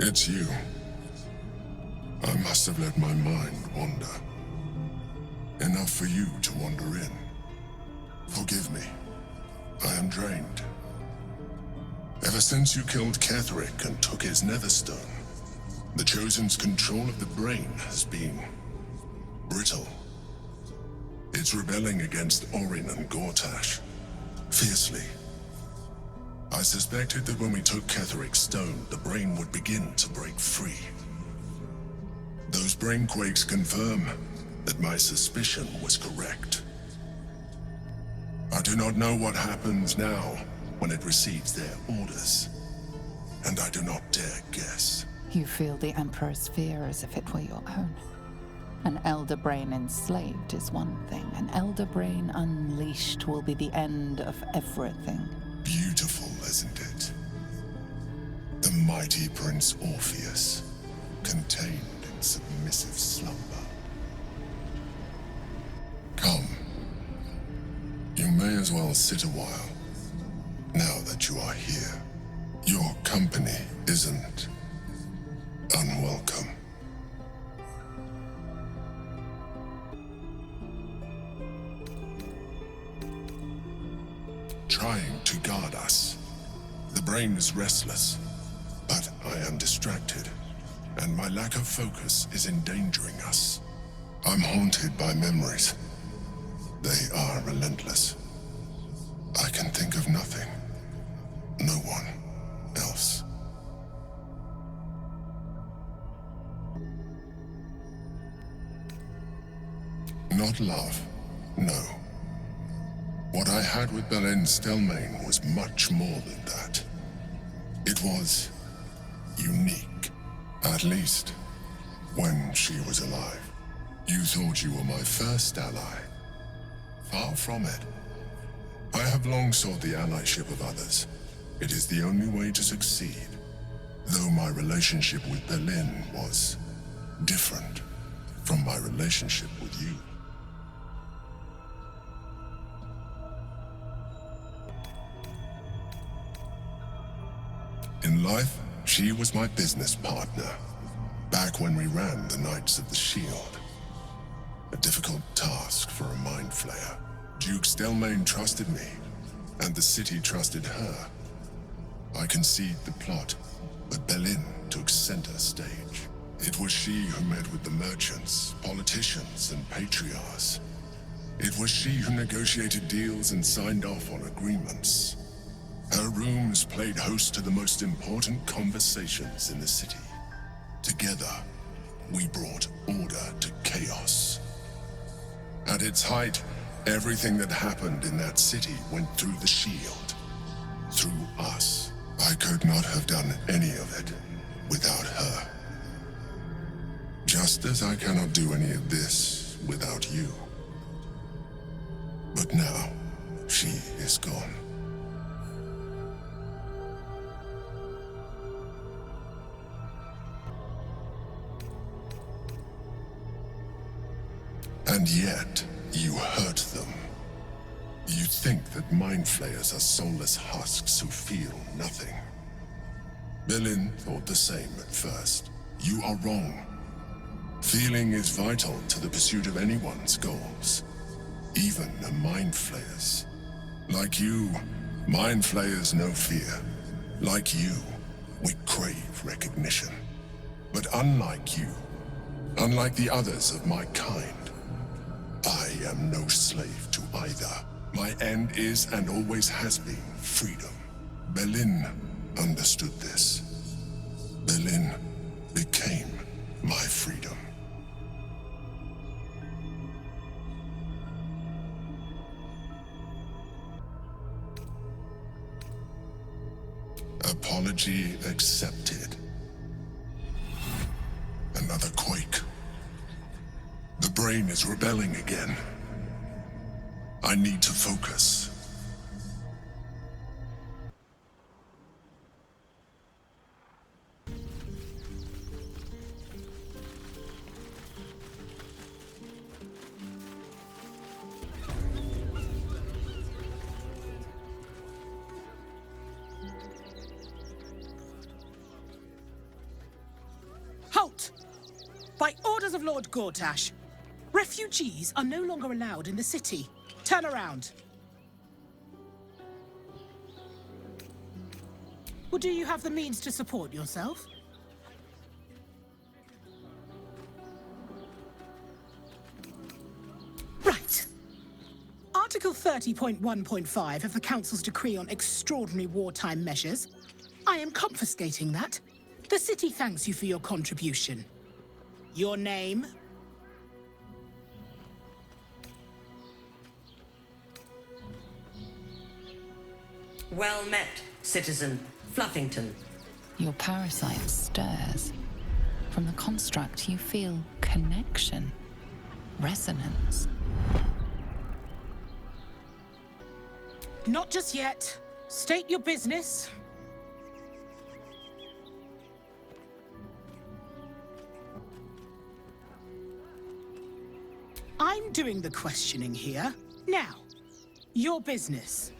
It's you. I must have let my mind wander. Enough for you to wander in. Forgive me. I am drained. Ever since you killed Ketheric and took his Netherstone, the Chosen's control of the brain has been brittle. It's rebelling against Orin and Gortash, fiercely. I suspected that when we took Ketheric's stone, the brain would begin to break free. Those brain quakes confirm that my suspicion was correct. I do not know what happens now when it receives their orders, and I do not dare guess. You feel the Emperor's fear as if it were your own. An Elder Brain enslaved is one thing. An Elder Brain unleashed will be the end of everything. Beautiful, isn't it? The mighty Prince Orpheus, contained in submissive slumber. Come. You may as well sit a while, now that you are here. Your company isn't unwelcome. Trying to guard us. The brain is restless, but I am distracted, and my lack of focus is endangering us. I'm haunted by memories. They are relentless. I can think of nothing. No one else. Not love, no. What I had with Baldur Stelmane was much more than that. It was unique, at least when she was alive. You thought you were my first ally. Far from it. I have long sought the allyship of others. It is the only way to succeed, though my relationship with Berlin was different from my relationship with you. In life, she was my business partner, back when we ran the Knights of the Shield. A difficult task for a mind flayer. Duke Stelmane trusted me, and the city trusted her. I conceived the plot, but Berlin took center stage. It was she who met with the merchants, politicians, and patriarchs. It was she who negotiated deals and signed off on agreements. Her rooms played host to the most important conversations in the city. Together, we brought order to chaos. At its height, everything that happened in that city went through the shield. Through us. I could not have done any of it without her. Just as I cannot do any of this without you. But now, she is gone. And yet, you hurt them. You think that mind flayers are soulless husks who feel nothing. Berlin thought the same at first. You are wrong. Feeling is vital to the pursuit of anyone's goals, even a mind flayer's. Like you, mind flayers know fear. Like you, we crave recognition. But unlike you, unlike the others of my kind, I am no slave to either. My end is and always has been freedom. Berlin understood this. Berlin became my freedom. Apology accepted. Another quake. The brain is rebelling again. I need to focus. By orders of Lord Gortash, refugees are no longer allowed in the city. Turn around. Well, do you have the means to support yourself? Right. Article 30.1.5 of the Council's Decree on Extraordinary Wartime Measures. I am confiscating that. The city thanks you for your contribution. Your name? Well met, citizen Fluffington. Your parasite stirs. From the construct, you feel connection, resonance. Not just yet. State your business. I'm doing the questioning here. Now, your business.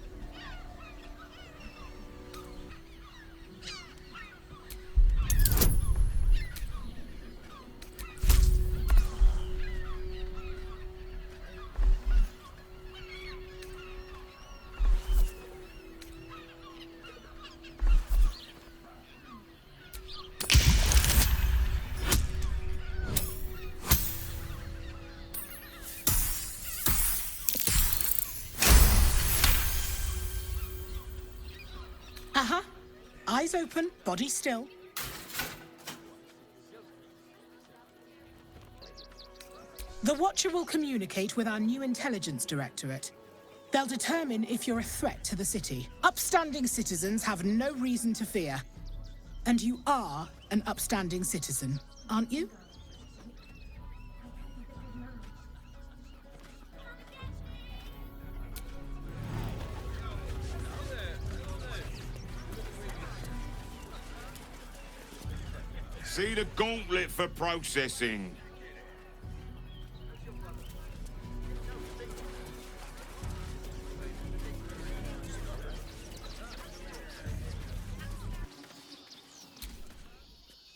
Eyes open, body still. The Watcher will communicate with our new intelligence directorate. They'll determine if you're a threat to the city. Upstanding citizens have no reason to fear. And you are an upstanding citizen, aren't you? See the gauntlet for processing.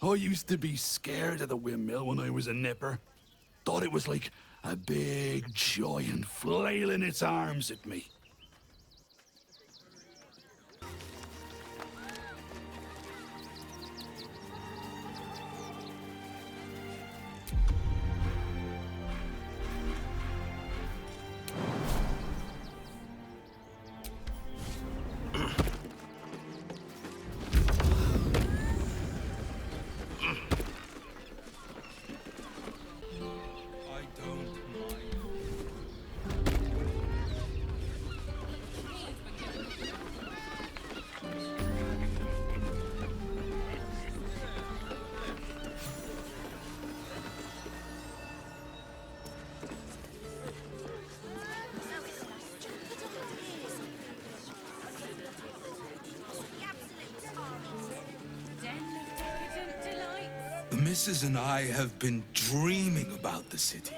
I used to be scared of the windmill when I was a nipper. Thought it was like a big giant flailing its arms at me. The missus and I have been dreaming about the city.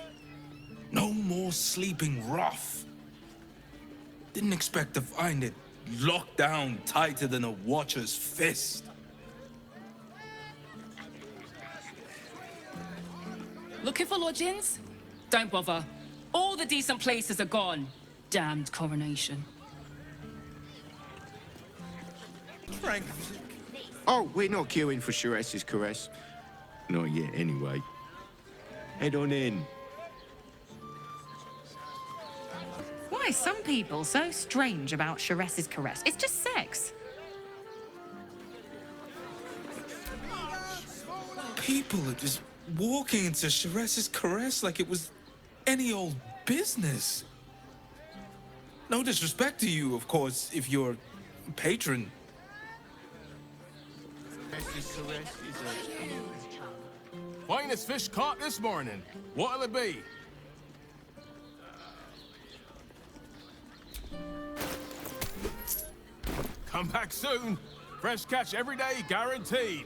No more sleeping rough. Didn't expect to find it locked down tighter than a watcher's fist. Looking for lodgings? Don't bother. All the decent places are gone. Damned coronation. Frank. Oh, we're not queuing for Sharess's caress. Not yet, anyway. Head on in. Why are some people so strange about Sharess's caress? It's just sex. People are just walking into Sharess's caress like it was any old business. No disrespect to you, of course, if you're a patron. Finest fish caught this morning. What'll it be? Come back soon. Fresh catch every day, guaranteed.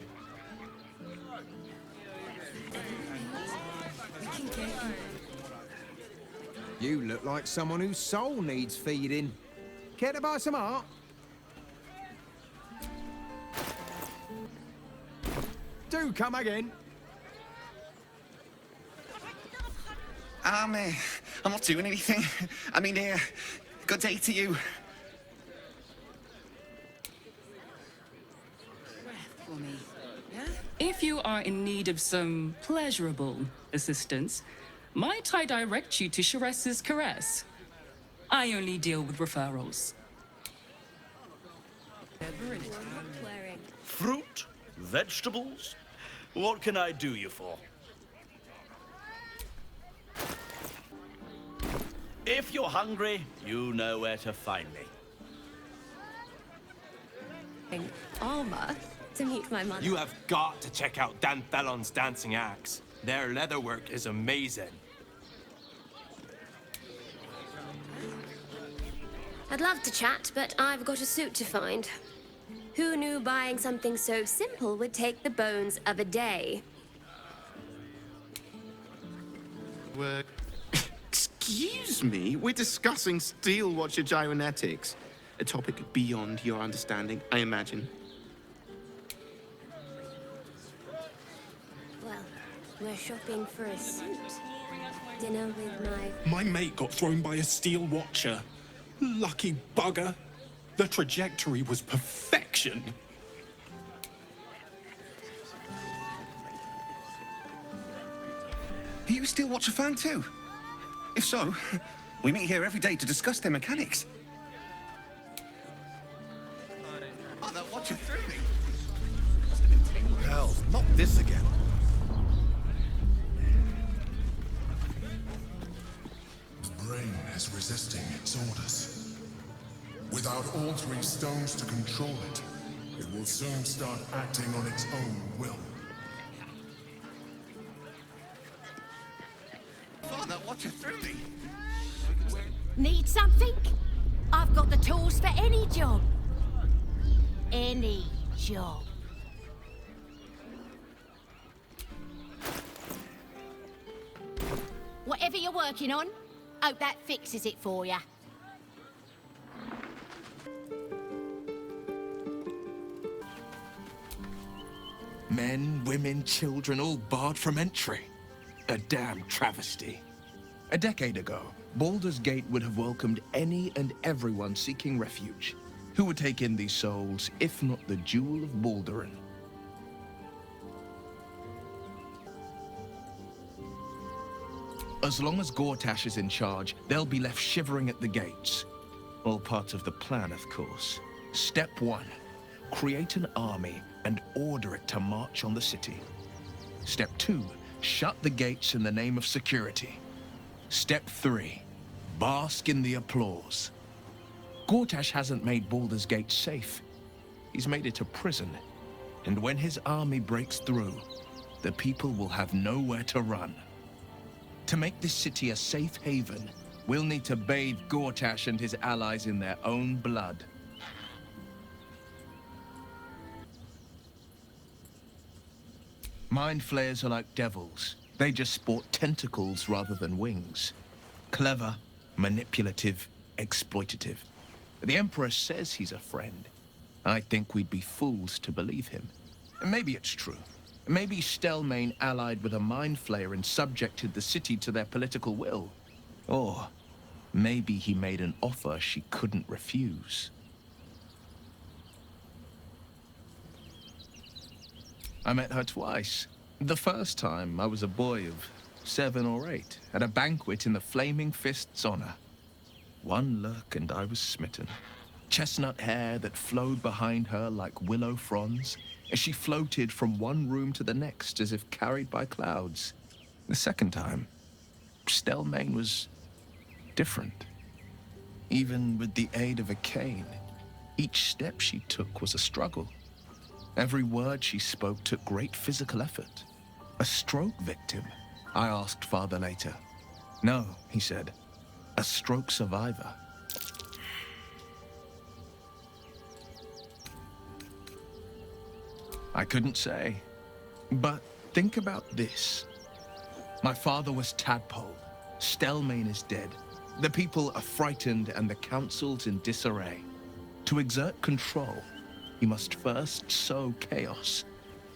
You look like someone whose soul needs feeding. Care to buy some art? Do come again. I'm not doing anything. I mean, good day to you. If you are in need of some pleasurable assistance, might I direct you to Sheress's Caress? I only deal with referrals. Fruit? Vegetables? What can I do you for? If you're hungry, you know where to find me. Armor to meet my mother. You have got to check out Dan Fallon's dancing acts. Their leatherwork is amazing. I'd love to chat, but I've got a suit to find. Who knew buying something so simple would take the bones of a day? Excuse me? We're discussing steel watcher gyromatics. A topic beyond your understanding, I imagine. Well, we're shopping for a suit. Dinner with my... My mate got thrown by a steel watcher. Lucky bugger. The trajectory was perfection. Are you a steel watcher fan too? If so, we meet here every day to discuss their mechanics. Oh, that watcher threw me. Hell, not this again. The brain is resisting its orders. Without all three stones to control it, it will soon start acting on its own will. Oh, that watcher threw me. Need something? I've got the tools for any job. Any job. Whatever you're working on, hope that fixes it for you. Men, women, children, all barred from entry. A damn travesty. A decade ago, Baldur's Gate would have welcomed any and everyone seeking refuge. Who would take in these souls, if not the Jewel of Baldurin? As long as Gortash is in charge, they'll be left shivering at the gates. All part of the plan, of course. Step 1. Create an army and order it to march on the city. Step 2. Shut the gates in the name of security. Step 3. Bask in the applause. Gortash hasn't made Baldur's Gate safe. He's made it a prison. And when his army breaks through, the people will have nowhere to run. To make this city a safe haven, we'll need to bathe Gortash and his allies in their own blood. Mind flayers are like devils. They just sport tentacles rather than wings. Clever, manipulative, exploitative. The Emperor says he's a friend. I think we'd be fools to believe him. Maybe it's true. Maybe Stelmane allied with a mind flayer and subjected the city to their political will. Or maybe he made an offer she couldn't refuse. I met her twice. The first time, I was a boy of 7 or 8, at a banquet in the Flaming Fist's honor. One look and I was smitten. Chestnut hair that flowed behind her like willow fronds, as she floated from one room to the next as if carried by clouds. The second time, Stelmane was different. Even with the aid of a cane, each step she took was a struggle. Every word she spoke took great physical effort. A stroke victim? I asked Father later. No, he said. A stroke survivor. I couldn't say. But think about this. My father was Tadpole. Stelmane is dead. The people are frightened and the council's in disarray. To exert control, he must first sow chaos.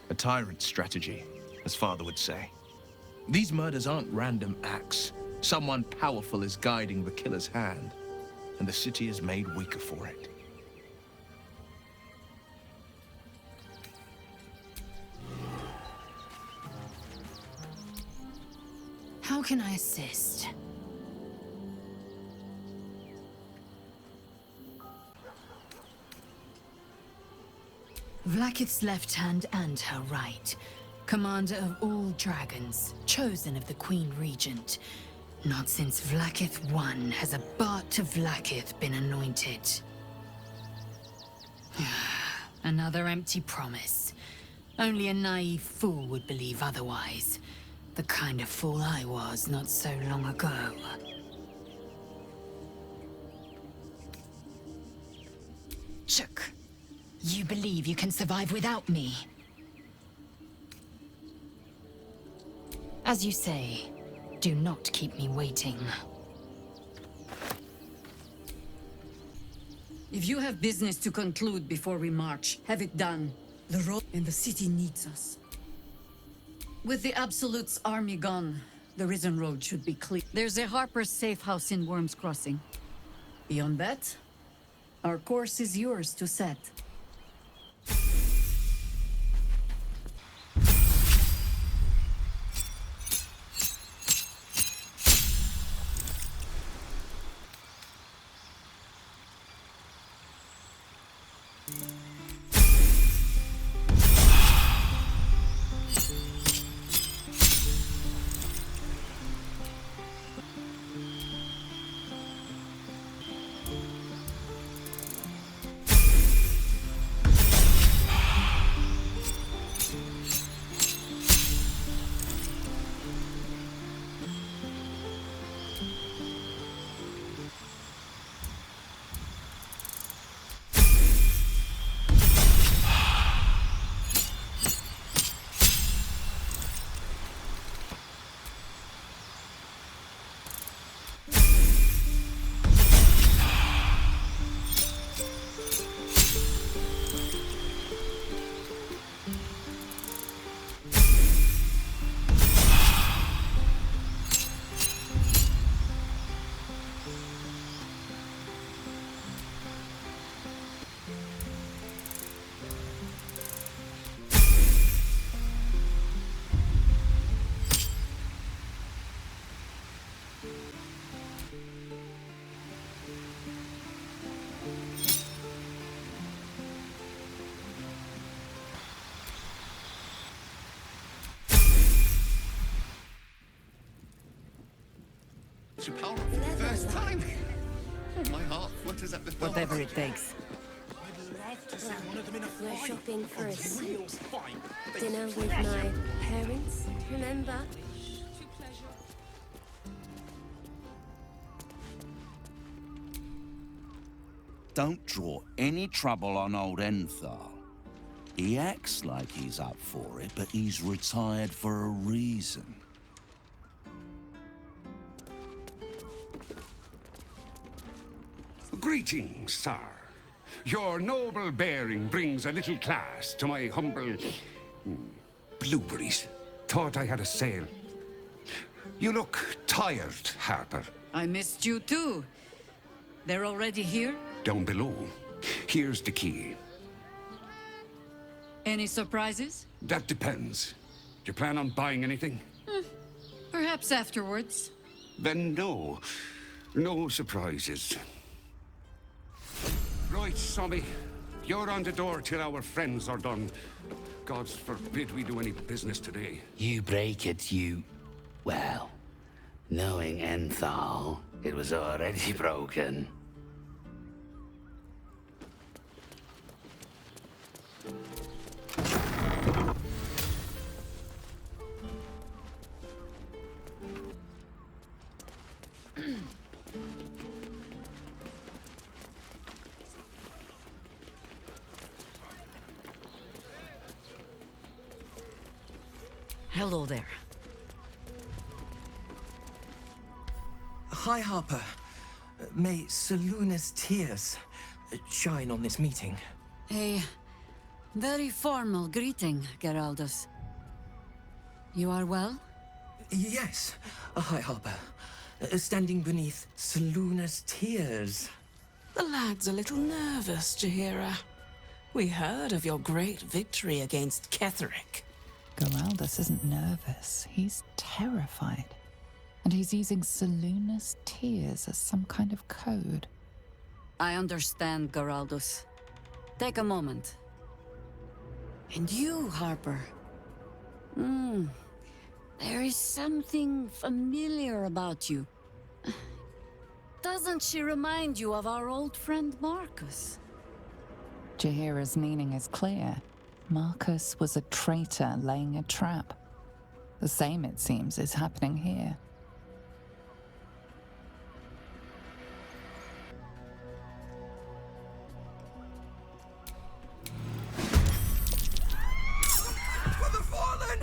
A tyrant's strategy, as Father would say. These murders aren't random acts. Someone powerful is guiding the killer's hand, and the city is made weaker for it. How can I assist? Vlaakith's left hand and her right. Commander of all dragons, chosen of the Queen Regent. Not since Vlaakith I has a Bart to Vlaakith been anointed. Another empty promise. Only a naive fool would believe otherwise. The kind of fool I was not so long ago. Chook, you believe you can survive without me? As you say, do not keep me waiting. If you have business to conclude before we march, have it done. The road and the city needs us. With the Absolute's army gone, the Risen Road should be clear. There's a Harper's safe house in Worm's Crossing. Beyond that, our course is yours to set. Your power for the first time. My heart flutters at the thought. Whatever it takes. We're shopping for a suit. Dinner with my parents, remember? Don't draw any trouble on old Enthal. He acts like he's up for it, but he's retired for a reason. Greetings, sir. Your noble bearing brings a little class to my humble... blueberries. Thought I had a sale. You look tired, Harper. I missed you too. They're already here? Down below. Here's the key. Any surprises? That depends. Do you plan on buying anything? Perhaps afterwards. Then no. No surprises. Right, Sommy. You're on the door till our friends are done. God forbid we do any business today. You break it, you... Well, knowing Enthal, it was already broken. Hello there. Hi, Harper. May Seluna's tears shine on this meeting. A very formal greeting, Geraldus. You are well? Yes. Hi, Harper. standing beneath Seluna's tears. The lad's a little nervous, Jaheira. We heard of your great victory against Ketheric. Geraldus isn't nervous. He's terrified. And he's using Seluna's tears as some kind of code. I understand, Geraldus. Take a moment. And you, Harper. There is something familiar about you. Doesn't she remind you of our old friend Marcus? Jaheira's meaning is clear. Marcus was a traitor laying a trap. The same, it seems, is happening here. For the fallen!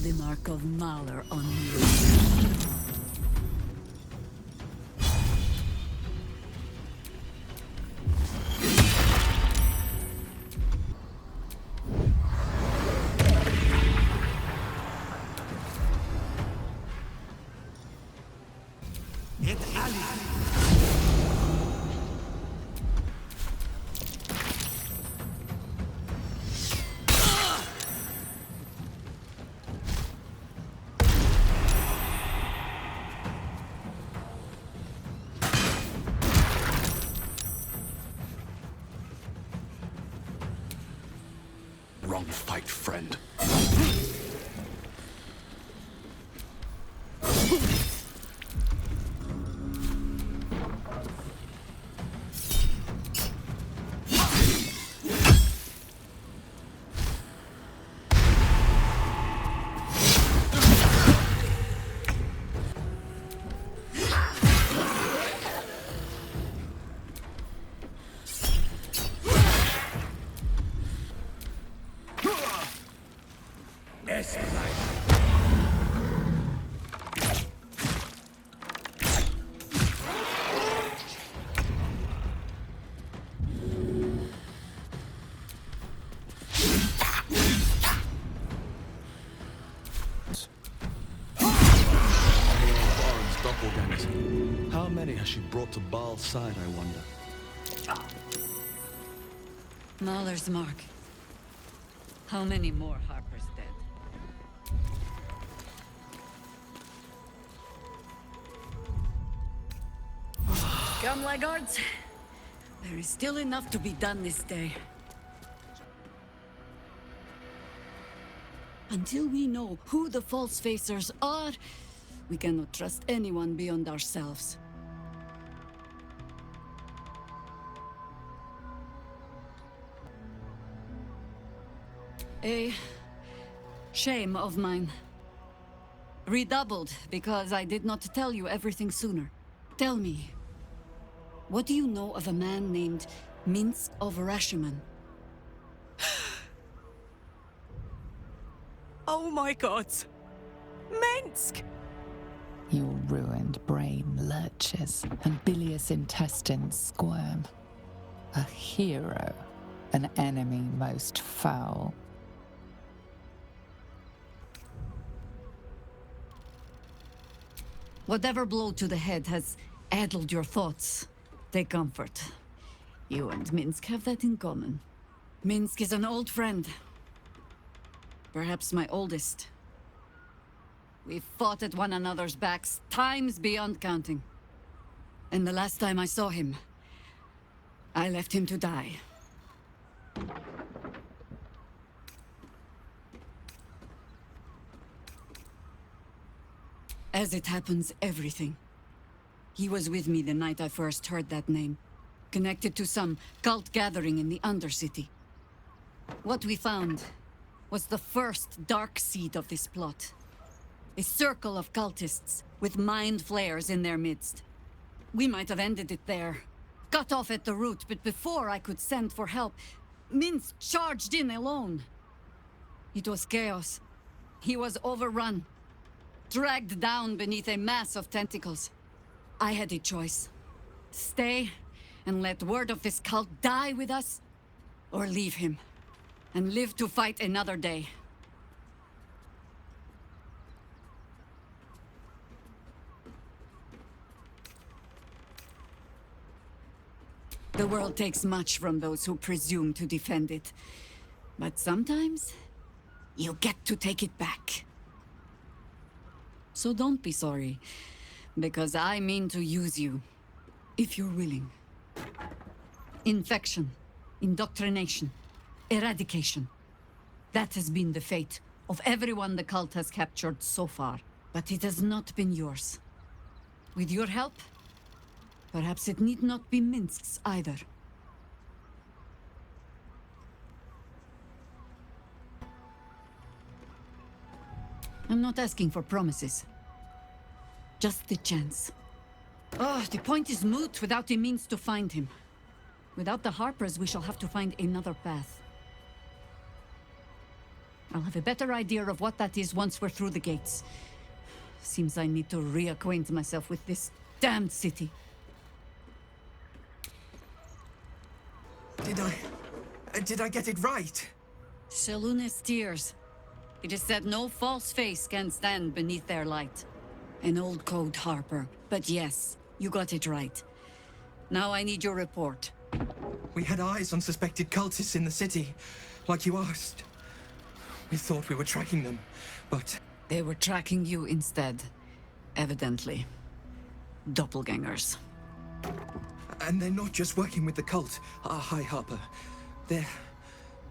The mark of Mahler on you. Wrong fight, friend. How many has she brought to Baal's side, I wonder? Mahler's mark. How many more Harper's dead? Come, laggards. There is still enough to be done this day. Until we know who the false facers are, we cannot trust anyone beyond ourselves. A shame of mine. Redoubled because I did not tell you everything sooner. Tell me, what do you know of a man named Minsk of Rashiman? Oh my god! Minsk! Your ruined brain lurches and bilious intestines squirm. A hero, an enemy most foul. Whatever blow to the head has addled your thoughts. Take comfort. You and Minsk have that in common. Minsk is an old friend. Perhaps my oldest. We've fought at one another's backs times beyond counting. And the last time I saw him, I left him to die. As it happens, everything. He was with me the night I first heard that name, connected to some cult gathering in the Undercity. What we found was the first dark seed of this plot. A circle of cultists with mind flayers in their midst. We might have ended it there, cut off at the root, but before I could send for help, Minsk charged in alone. It was chaos. He was overrun, dragged down beneath a mass of tentacles. I had a choice. Stay and let word of this cult die with us, or leave him and live to fight another day. The world takes much from those who presume to defend it. But sometimes, you get to take it back. So don't be sorry, because I mean to use you, if you're willing. Infection, indoctrination, eradication. That has been the fate of everyone the cult has captured so far. But it has not been yours. With your help, perhaps it need not be Minsk's either. I'm not asking for promises. Just the chance. Oh, the point is moot without the means to find him. Without the Harpers, we shall have to find another path. I'll have a better idea of what that is once we're through the gates. Seems I need to reacquaint myself with this damned city. Did I get it right? Selûne's tears. It is said no false face can stand beneath their light. An old code, Harper. But yes, you got it right. Now I need your report. We had eyes on suspected cultists in the city, like you asked. We thought we were tracking them, but... They were tracking you instead. Evidently. Doppelgangers. And they're not just working with the cult, High Harper. They're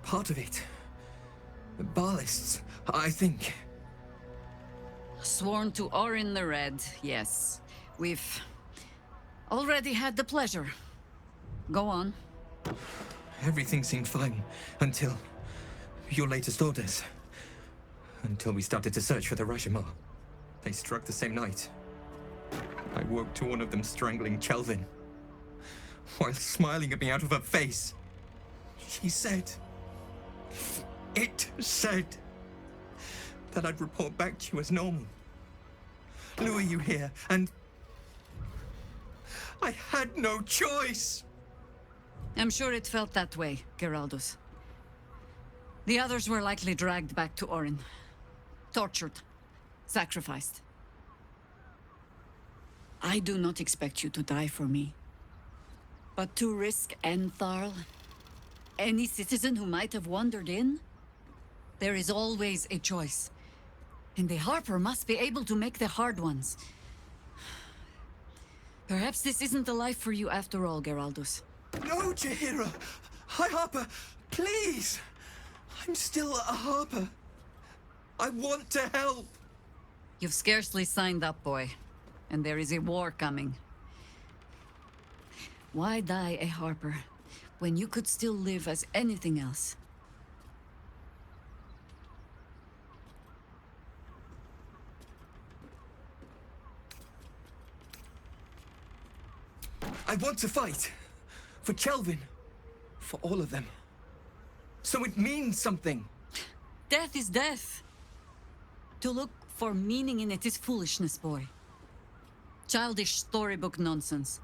part of it. Baalists, I think. Sworn to Orin the Red, yes. We've already had the pleasure. Go on. Everything seemed fine until your latest orders. Until we started to search for the Rashomar. They struck the same night. I woke to one of them strangling Chelvin, while smiling at me out of her face. She said... It said... that I'd report back to you as normal. Lure you here, and... I had no choice! I'm sure it felt that way, Geraldus. The others were likely dragged back to Orin. Tortured. Sacrificed. I do not expect you to die for me. But to risk Entharl, any citizen who might have wandered in, there is always a choice. And the Harper must be able to make the hard ones. Perhaps this isn't the life for you after all, Geraldus. No, Jaheira! High Harper, please! I'm still a Harper. I want to help! You've scarcely signed up, boy. And there is a war coming. Why die a Harper, when you could still live as anything else? I want to fight. For Chelvin. For all of them. So it means something. Death is death. To look for meaning in it is foolishness, boy. Childish storybook nonsense.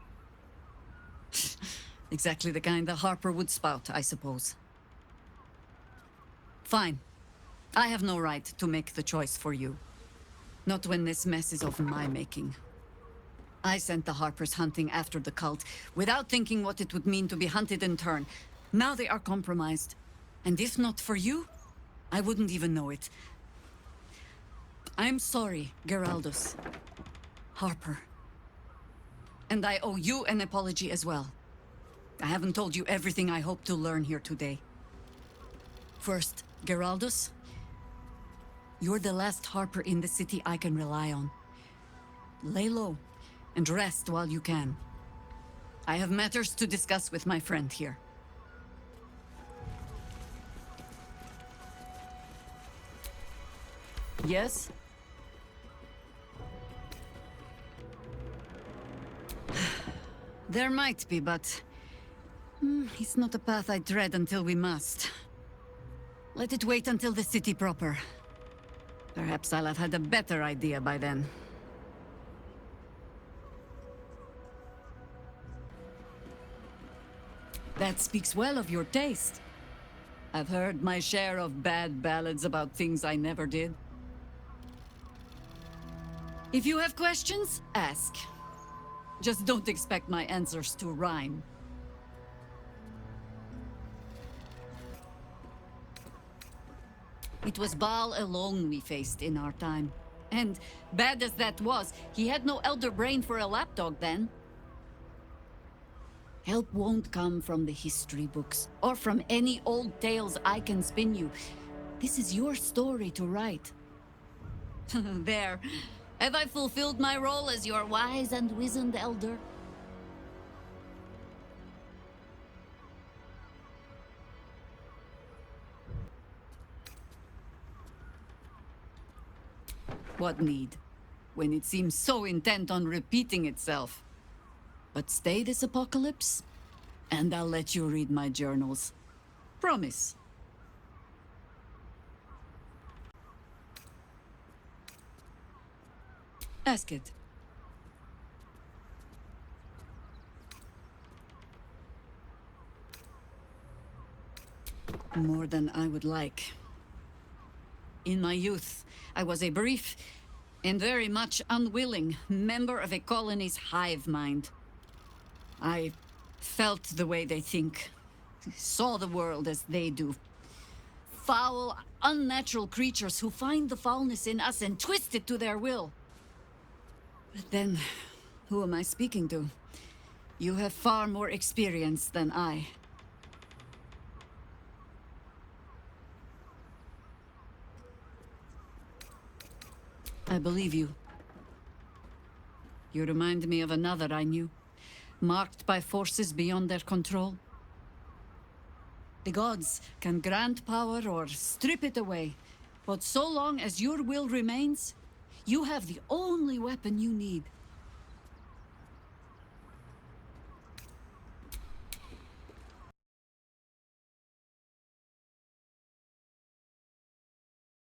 Exactly the kind the Harper would spout, I suppose. Fine. I have no right to make the choice for you. Not when this mess is of my making. I sent the Harpers hunting after the cult, without thinking what it would mean to be hunted in turn. Now they are compromised. And if not for you, I wouldn't even know it. I'm sorry, Geraldus. Harper. And I owe you an apology as well. I haven't told you everything I hope to learn here today. First, Geraldus, you're the last Harper in the city I can rely on. Lay low and rest while you can. I have matters to discuss with my friend here. Yes? There might be, but it's not a path I tread until we must. Let it wait until the city proper. Perhaps I'll have had a better idea by then. That speaks well of your taste. I've heard my share of bad ballads about things I never did. If you have questions, ask. Just don't expect my answers to rhyme. It was Baal alone we faced in our time. And, bad as that was, he had no elder brain for a lapdog then. Help won't come from the history books, or from any old tales I can spin you. This is your story to write. There. Have I fulfilled my role as your wise and wizened elder? What need, when it seems so intent on repeating itself? But stay this apocalypse, and I'll let you read my journals. Promise. Ask it. More than I would like. In my youth, I was a brief and very much unwilling member of a colony's hive mind. I felt the way they think, saw the world as they do. Foul, unnatural creatures who find the foulness in us and twist it to their will. But then, who am I speaking to? You have far more experience than I. I believe you. You remind me of another I knew, marked by forces beyond their control. The gods can grant power or strip it away, but so long as your will remains, you have the only weapon you need.